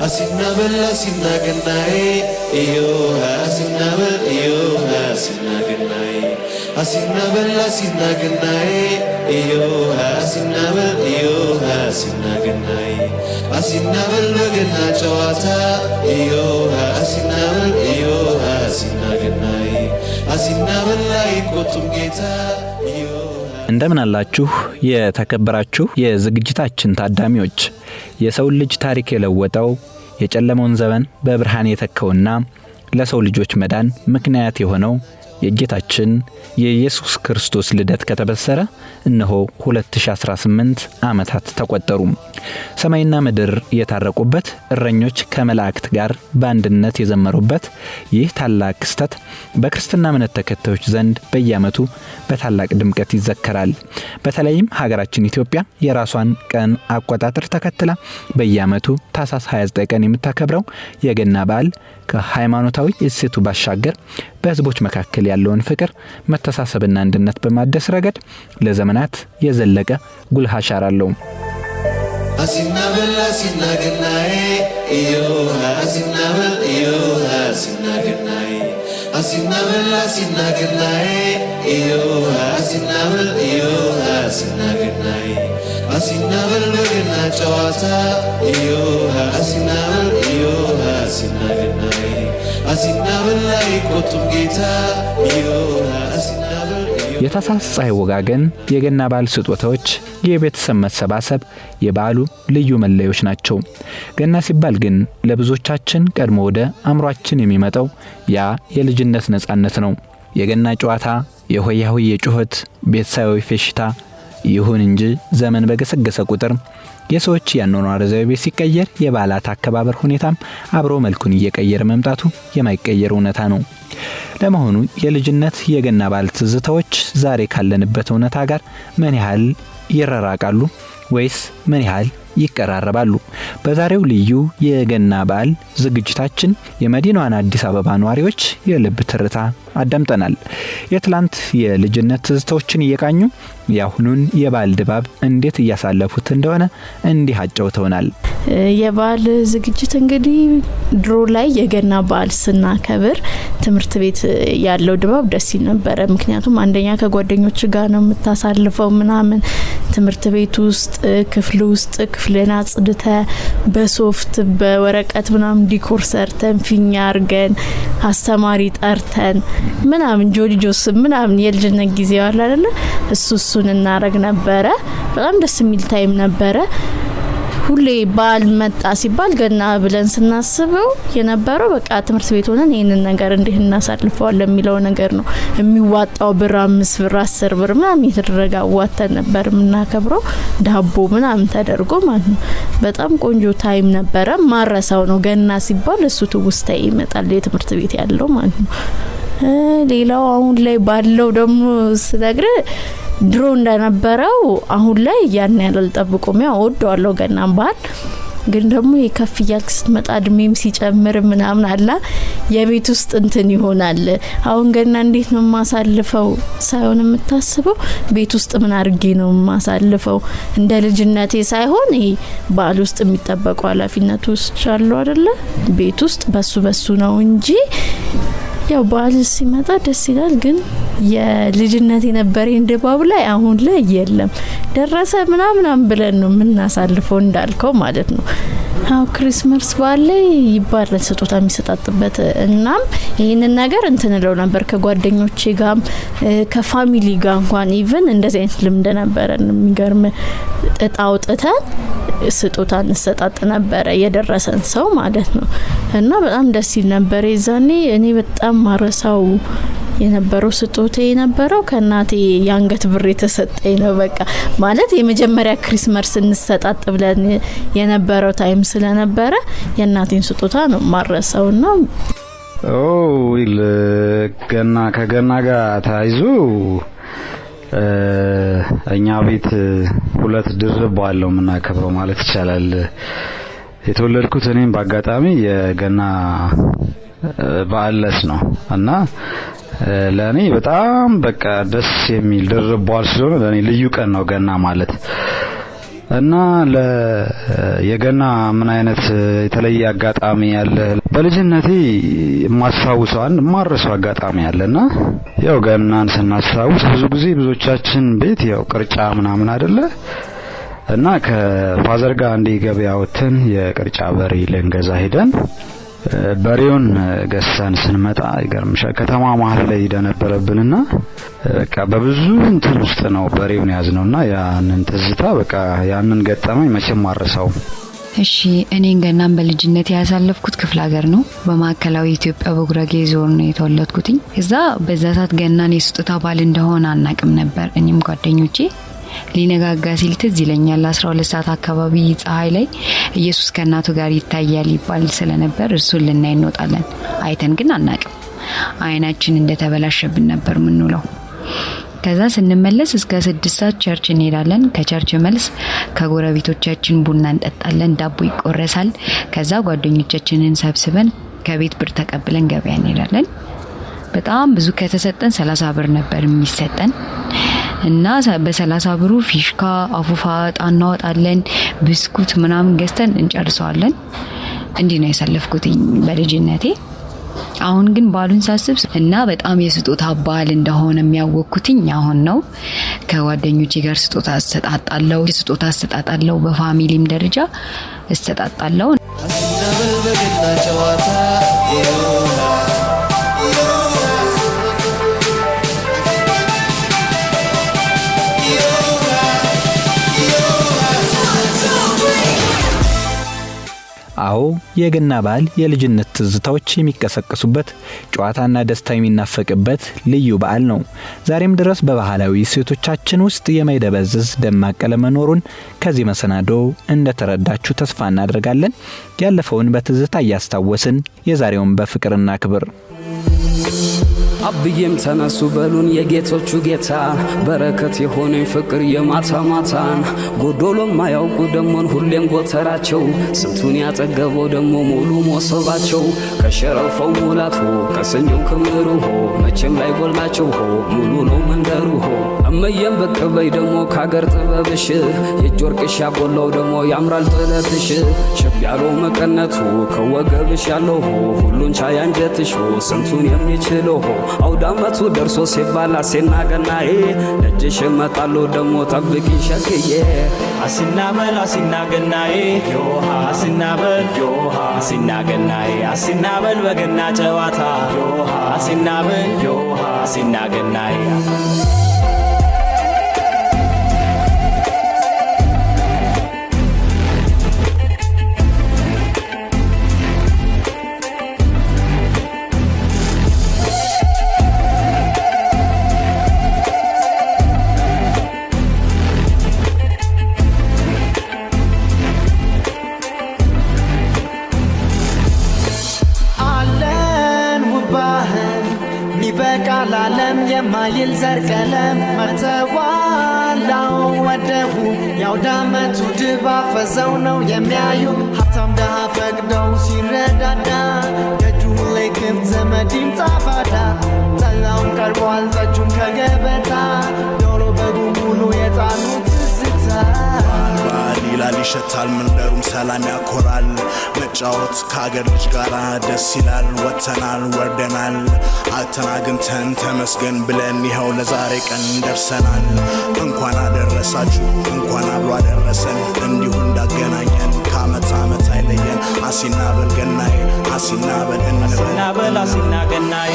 አሲናበል አሲናገናዬ እዮሃ አሲናበል እዮሃ አሲናገናዬ አሲናበል አሲናገናዬ እዮሃ አሲናበል እዮሃ አሲናገናዬ አሲናበል በገና ጨዋታ እዮሃ አሲናበል እዮሃ አሲናገናዬ አሲናበል አይቆጡም ጌታ እንደምን አላችሁ የተከበራችሁ የዝግጅታችን ታዳሚዎች። የሰው ልጅ ታሪክ የለወጠው የጨለመውን ዘመን በብርሃን የተከውና ለሰው ልጆች መዳን ምክንያት የሆነው የጌታችን የኢየሱስ ክርስቶስ ልደት ከተበሰረ እነሆ 2018 ዓመታት ተቆጠሩ። ሰማይና ምድር የታረቁበት፣ እረኞች ከመላእክት ጋር በአንድነት የዘመሩበት ይህ ታላቅ ክስተት በክርስትና እምነት ተከታዮች ዘንድ በየዓመቱ በታላቅ ድምቀት ይዘከራል። በተለይም ሀገራችን ኢትዮጵያ የራሷን ቀን አቆጣጠር ተከትላ በየዓመቱ ታኅሳስ 29 ቀን የምታከብረው የገና በዓል ከሃይማኖታዊ እሴቱ ባሻገር በሕዝቦች መካከል ያለውን ፍቅር፣ መተሳሰብና አንድነት በማደስ ረገድ ለዘመናት የዘለቀ ጉልህ አሻራ አለው። አሲናበል አሲናገናዬ እዮሃ አሲናበል እዮሃ አሲናገናዬ አሲናበል አሲናገናዬ እዮሃ አሲናበል እዮሃ አሲናገናዬ አሲናበል በገና ጨዋታ እዮሃ አሲናበል እዮሃ አሲናገናዬ አሲናበል አይቆጡም ጌታ እዮሃ አሲናበል የታኅሳስ ፀሐይ ወጋገን፣ የገና በዓል ስጦታዎች፣ የቤተሰብ መሰባሰብ የበዓሉ ልዩ መለዮች ናቸው። ገና ሲባል ግን ለብዙዎቻችን ቀድሞ ወደ አእምሯችን የሚመጣው ያ የልጅነት ነጻነት ነው። የገና ጨዋታ፣ የሆያ ሆዬ ጩኸት፣ ቤተሰባዊ ፌሽታ። ይሁን እንጂ ዘመን በገሰገሰ ቁጥር የሰዎች ያኗኗር ዘይቤ ሲቀየር የበዓላት አከባበር ሁኔታም አብሮ መልኩን እየቀየረ መምጣቱ የማይቀየር እውነታ ነው። ለመሆኑ የልጅነት የገና በዓል ትዝታዎች ዛሬ ካለንበት እውነታ ጋር ምን ያህል ይራራቃሉ ወይስ ምን ያህል ይቀራረባሉ? በዛሬው ልዩ የገና በዓል ዝግጅታችን የመዲናዋን አዲስ አበባ ነዋሪዎች የልብ ትርታ አዳምጠናል። የትላንት የልጅነት ትዝታዎችን እየቃኙ ያሁኑን የበዓል ድባብ እንዴት እያሳለፉት እንደሆነ እንዲህ አጫውተውናል። የበዓል ዝግጅት እንግዲህ ድሮ ላይ የገና በዓል ስናከብር ትምህርት ቤት ያለው ድባብ ደስ ይል ነበረ። ምክንያቱም አንደኛ ከጓደኞች ጋር ነው የምታሳልፈው ምናምን፣ ትምህርት ቤት ውስጥ ክፍልን አጽድተ በሶፍት በወረቀት ምናምን ዲኮር ሰርተን ፊኛ አርገን አስተማሪ ጠርተን ምናምን ጆጆስ ምናምን የልጅነት ጊዜ ያለ አይደለ እሱን እናረግ ነበረ። በጣም ደስ የሚል ታይም ነበረ። ሁሌ በዓል መጣ ሲባል ገና ብለን ስናስበው የነበረው በቃ ትምህርት ቤት ሆነን ይሄንን ነገር እንዴት እናሳልፈዋለን የሚለው ነገር ነው የሚዋጣው። ብር 5 ብር 10 ብር ምናምን የተደረገ አዋተን ነበር የምናከብረው፣ ዳቦ ምናምን ተደርጎ ማለት ነው። በጣም ቆንጆ ታይም ነበረ። ማረሳው ነው ገና ሲባል እሱ ትውስታ ይመጣል የትምህርት ቤት ያለው ማለት ነው። ሌላው አሁን ላይ ባለው ደግሞ ስነግር ድሮ እንደነበረው አሁን ላይ ያን ያህል ጠብቆም ያው ወደዋለሁ ገና በዓል። ግን ደግሞ የከፍ ያልክ ስትመጣ እድሜም ሲጨምር ምናምን አላ የቤት ውስጥ እንትን ይሆናል። አሁን ገና እንዴት ነው ማሳልፈው ሳይሆን የምታስበው ቤት ውስጥ ምን አርጌ ነው ማሳልፈው እንደ ልጅነቴ ሳይሆን ይሄ በዓል ውስጥ የሚጠበቁ ኃላፊነቶች አሉ አይደለ ቤት ውስጥ በሱ ነው እንጂ ያው በዓል ሲመጣ ደስ ይላል። ግን የልጅነት የነበረኝ ድባብ ላይ አሁን ላይ የለም። ደረሰ ምናምን ብለን ነው የምናሳልፈው እንዳልከው ማለት ነው። አው ክሪስማስ በዓል ላይ ይባላል ስጦታ የሚሰጣጥበት። እናም ይሄንን ነገር እንትንለው ነበር ከጓደኞቼ ጋር ከፋሚሊ ጋር እንኳን ኢቭን እንደዚህ አይነት ልምድ ነበር። የሚገርም እጣ አውጥተን ስጦታ እንሰጣጥ ነበር የደረሰን ሰው ማለት ነው። እና በጣም ደስ ይል ነበር የዛኔ። እኔ በጣም ማረሳው የነበረው ስጦታ የነበረው ከናቴ ያንገት ብር የተሰጠኝ ነው። በቃ ማለት የመጀመሪያ ክሪስማስ እንሰጣጥ ብለን የነበረው ታይም ስለነበረ የናቴን ስጦታ ነው ማረሳውና ገና ከገና ጋር ታይዙ እኛ ቤት ሁለት ድርብ ባለው ምናከብረው ማለት ይቻላል። የተወለድኩት እኔም በአጋጣሚ የገና በዓል ነው እና ለኔ በጣም በቃ ደስ የሚል ድርብ በዓል ስለሆነ ለኔ ልዩ ቀን ነው ገና ማለት እና የገና ምን አይነት የተለየ አጋጣሚ ያለ በልጅነቴ ማስታውሰው አንድ ማረሰው አጋጣሚ ያለና ያው ገናን ስናስታውስ ብዙ ጊዜ ብዙዎቻችን ቤት ያው ቅርጫ ምናምን አይደለ እና ከፋዘር ጋር እንደ ገበያ ወተን የቅርጫ በሬ ልንገዛ ሄደን በሬውን ገሳን ስንመጣ ይገርምሻል ከተማ መሃል ላይ ነበረብንና በቃ በብዙ እንትን ውስጥ ነው በሬውን ያዝነውና ያንን ትዝታ በቃ ያንን ገጠመኝ መቼም ማረሳው። እሺ እኔን ገናን በልጅነት ያሳለፍኩት ክፍለ ሀገር ነው። በማዕከላዊ ኢትዮጵያ በጉራጌ ዞን ነው የተወለድኩት። እዛ በዛ ሰዓት ገናን የስጦታ በዓል እንደሆነ አናቅም ነበር። እኔም ጓደኞቼ ሊነጋጋ ሲል ትዝ ይለኛል 12 ሰዓት አካባቢ ፀሐይ ላይ ኢየሱስ ከእናቱ ጋር ይታያል ይባል ስለነበር እሱን ልናይ እንወጣለን። አይተን ግን አናቅም። አይናችን እንደተበላሸብን ነበር ምንውለው። ከዛ ስንመለስ እስከ 6 ሰዓት ቸርች እንሄዳለን። ከቸርች መልስ ከጎረቤቶቻችን ቡና እንጠጣለን፣ ዳቦ ይቆረሳል። ከዛ ጓደኞቻችንን ሰብስበን ከቤት ብር ተቀብለን ገበያ እንሄዳለን። በጣም ብዙ ከተሰጠን 30 ብር ነበር የሚሰጠን እና በ30 ብሩ ፊሽካ አፉፋ ጣና ወጣለን ብስኩት ምናምን ገዝተን እንጨርሰዋለን። እንዲህ ነው ያሳለፍኩት በልጅነቴ። አሁን ግን ባሉን ሳስብ እና በጣም የስጦታ በዓል እንደሆነ የሚያወቅኩትኝ አሁን ነው። ከጓደኞቼ ጋር ስጦታ አሰጣጣለሁ በፋሚሊም ደረጃ አሰጣጣለሁ። አዎ የገና በዓል የልጅነት ትዝታዎች የሚቀሰቀሱበት ጨዋታና ደስታ የሚናፈቅበት ልዩ በዓል ነው። ዛሬም ድረስ በባህላዊ እሴቶቻችን ውስጥ የማይደበዝዝ ደማቅ ቀለም መኖሩን ከዚህ መሰናዶ እንደተረዳችሁ ተስፋ እናደርጋለን። ያለፈውን በትዝታ እያስታወስን የዛሬውን በፍቅርና ክብር አብዬም ተነሱ በሉን የጌቶቹ ጌታ በረከት የሆነኝ ፍቅር የማታ ማታን ጎዶሎም ማያውቁ ደሞን ሁሌም ጎተራቸው ስንቱን ያጠገበው ደሞ ሙሉ ሞሰባቸው ከሸረፈው ሙላቱ ከሰኞው ክምሩ መቼም ላይ ጎላቸው ሙሉ ነው መንደሩ እመየም በቀበይ ደሞ ካገር ጥበብሽ የጆርቅሽ ያጎላው ደሞ ያምራል ጥለትሽ ሸብ ያለው መቀነቱ ከወገብሽ ያለው ሁሉን ቻይ አንጀትሽ ስንቱን የሚችለው አውዳመቱ ደርሶ ሲባል አሲና ገናዬ ደጅሽ መጣሉ ደሞ ጠብቂ ሸክዬ አሲናበል አሲና ገናዬ ዮሃ አሲናበል ዮሃ አሲና ገናዬ አሲናበል በገና ጨዋታ ዮሃ አሲናበል ዮሃ አሲና ገናዬ ለዓለም የማይል ዘር ቀለም መተዋላው ወደቡ ያውዳመቱ ድባብ ፈዘው ነው የሚያዩ ሀብታም ደሃ ፈቅደው ሲረዳዳ ደጁ ላይ ክፍት ዘመድ ይምጣ ባዳ ጠላውን ቀርቧል ጠጁም ከገበታ ዶሮ በጉ ሙሉ የጣኑት ትዝታ ይላል ይሸታል መንደሩም ሰላም ያኮራል መጫወት ከአገር ልጅ ጋር ደስ ይላል ወተናል ወርደናል አተናግንተን ተመስገን ብለን ይኸው ለዛሬ ቀን ደርሰናል እንኳን አደረሳችሁ እንኳን አብሮ አደረሰን እንዲሁ እንዳገናኘን ከዓመት ዓመት አይለየን አሲናበል ገናዬ አሲናበል እንበል አሲና ገናዬ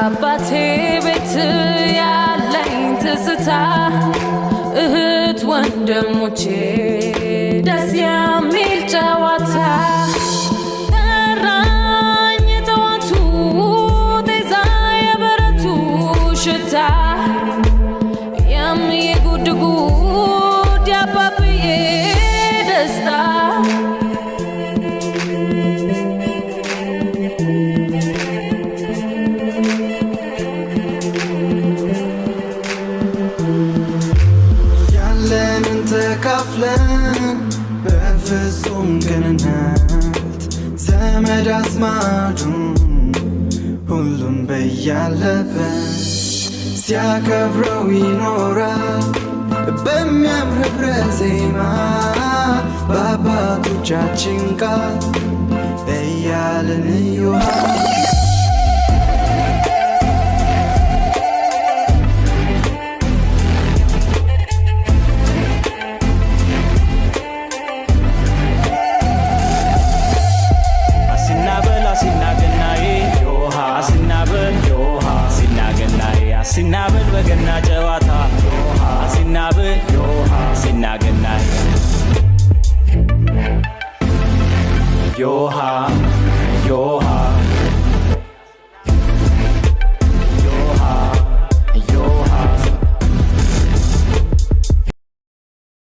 አባቴ ቤት ያለኝ ትዝታ እህት ወንድሞቼ ደስ የሚል ጨዋታ ጠራኝ ጠዋቱ ጤዛ የበረቱ ሽታ የሚጉድጉድ ያባብዬ ደስታ ዘመድ አዝማዱ ሁሉም በያለበት ሲያከብረው ይኖራል በሚያምር ህብረ ዜማ በአባቶቻችን ቃል እያልን እዮሃ አሲናበል በገና ጨዋታ አሲናበል አሲናገናይ ዮሃ